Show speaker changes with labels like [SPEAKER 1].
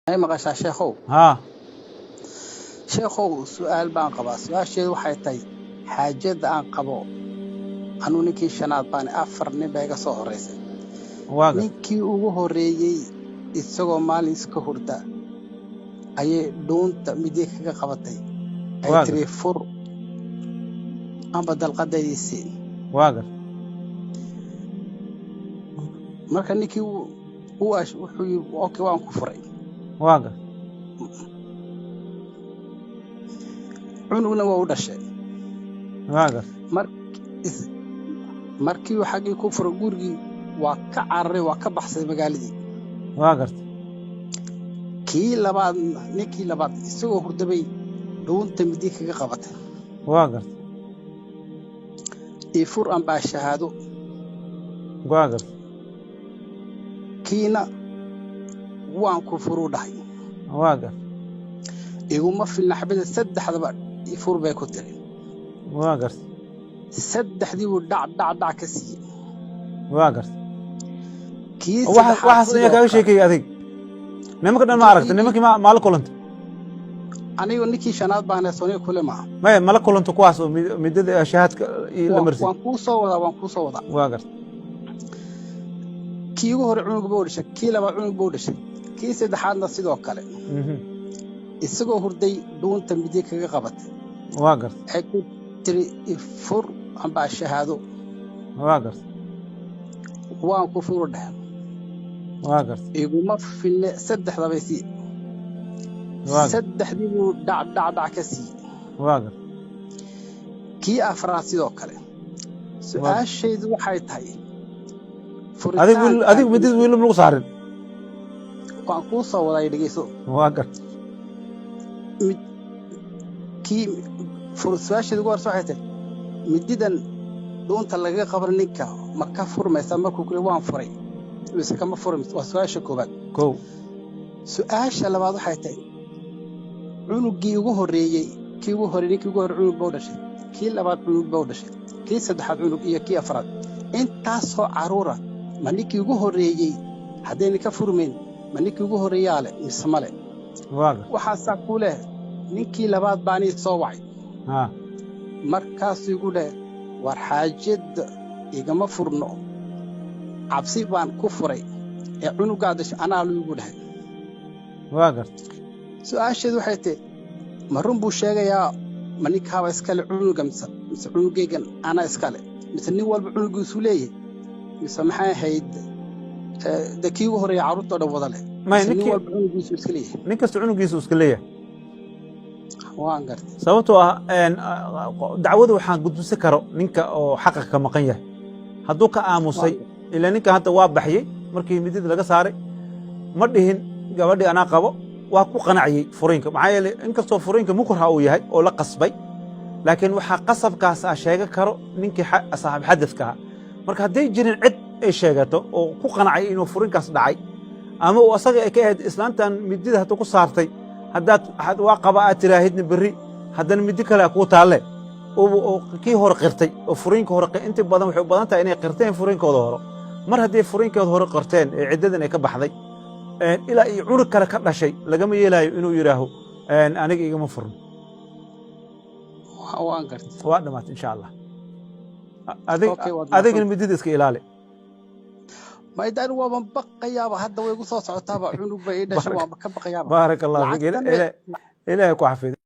[SPEAKER 1] أي مقاشا شيخو
[SPEAKER 2] ها
[SPEAKER 1] شيخو سؤال بان قبا سؤال شيء waxay tahay xaajada aan qabo anu ninkii shanaad baan afar nin baa iga soo horeysay
[SPEAKER 2] waaga
[SPEAKER 1] ninkii ugu horeeyay isagoo maalin iska hurda ayay dhuunta midii kaga qabatay ay
[SPEAKER 2] waaga
[SPEAKER 1] tiri fur amba dalqadaysi
[SPEAKER 2] waaga
[SPEAKER 1] marka ninkii uu ash wuxuu okay waan ku furay
[SPEAKER 2] waaga
[SPEAKER 1] cunugna waa u dhashay
[SPEAKER 2] waaga
[SPEAKER 1] markii uu xaqii ku furay gurigii waa ka cararay waa ka baxsay magaaladii
[SPEAKER 2] waaga
[SPEAKER 1] kii labaad ninkii labaad isagoo hurdabay dhuunta midii kaga qabatay
[SPEAKER 2] waaga
[SPEAKER 1] fur amba shahaado
[SPEAKER 2] waaga
[SPEAKER 1] kiina waan ku furu dhahay
[SPEAKER 2] waaga
[SPEAKER 1] iguma filna xabada saddexdaba fur bay ku tiri
[SPEAKER 2] waaga
[SPEAKER 1] saddexdii uu dhac ka siiyay
[SPEAKER 2] waaga
[SPEAKER 1] kii
[SPEAKER 2] waxaas ayaa kaaga sheekay adig nimanka dhan ma aragtay nimankii ma la kulantay
[SPEAKER 1] anigu ninkii shanaad baan soonay kule ma
[SPEAKER 2] ma la kulanto kuwaas oo midada shahaadka la marsay
[SPEAKER 1] waan ku soo wadaa
[SPEAKER 2] waaga
[SPEAKER 1] kii ugu hore cunug buu dhashay kii labaad cunug buu dhashay kii saddexaadna sidoo kale isagoo hurday dhuunta midii kaga qabatay
[SPEAKER 2] waaga
[SPEAKER 1] ay ku tiri fur amba shahaado
[SPEAKER 2] waaga
[SPEAKER 1] waan ku furu dhahay
[SPEAKER 2] waaga
[SPEAKER 1] iguma filna saddexdaba si saddexdii uu dhac ka siiyay
[SPEAKER 2] waaga
[SPEAKER 1] kii afraad sidoo kale su'aashaydu waxay tahay
[SPEAKER 2] adigu midid wiil lagu saarin
[SPEAKER 1] waan ku soo waday dhageyso
[SPEAKER 2] waaga
[SPEAKER 1] kii su'aashaydu waxay tahay mididan dhuunta laga qaban ninka ma ka furmaysa markuu kule waan furay mise kama furay waa su'aasha koobaad su'aasha labaad waxay tahay cunugii ugu horeeyay kii ugu horeeyay ninkii ugu horeeyay cunug buu dhashay kii labaad cunug buu dhashay kii saddexaad cunug iyo kii afraad intaasoo caruura ma ninkii ugu horeeyay haddayna ka furmayn ma ninkii ugu horeeyaa leh mise male waxaasaa ku leh ninkii labaad baanii soo wacay markaasuu igu dheh war xaajada igama furno cabsi baan ku furay ee cunugaa dhashay anaa lu igu dhahay su'aasheedu waxay tahay ma run buu sheegayaa ma ninkaaba iskale cunuga mise cunugaygan anaa iskale mise nin walba cunugiisu leeyahay mise maxay ahayd de kii ugu horeeya carruurtoo dhan wada leh nin walba cunugiisu iska leeyahay
[SPEAKER 2] nin kasta cunugiisu iska leeyahay
[SPEAKER 1] waan gartay
[SPEAKER 2] sababtoo ah dacwada waxaan gudbisi karo ninka oo xaqa ka maqan yahay hadduu ka aamusay ilaa ninka hadda waa baxyey markii midida laga saaray ma dhihin gabadhii anaa qabo waa ku qanaciyey furiinka maxaa yeelay inkastoo furiinka mukurha uu yahay oo la qasbay laakiin waxaa qasabkaas sheegan karo ninkii saaxiib xadadka ahaa marka hadday jirin cid ay sheegato oo ku qanacay inuu furiinkaas dhacay ama uu asaga ay ka ahayd islaantan midida hadduu ku saartay haddaad waa qaba aad tiraahidna berri haddana midi kale kuu taalle oo kii hore qirtay oo furiinka hore inta badan waxay u badan tahay inay qirteen furiinkooda hore mar haddii furiinkooda hore qirteen ee ciddadan ay ka baxday ilaa iyo cunug kale ka dhashay lagama yeelaayo inuu yidhaaho aniga igama furno waa dhamaatay insha allah adigana midida iska ilaali
[SPEAKER 1] maydaan waaban baqayaaba hadda way igu soo socotaaba cunug bay ii dhashay waanba ka baqayaaba
[SPEAKER 2] baaraka allah fiik ilaahay ku xafido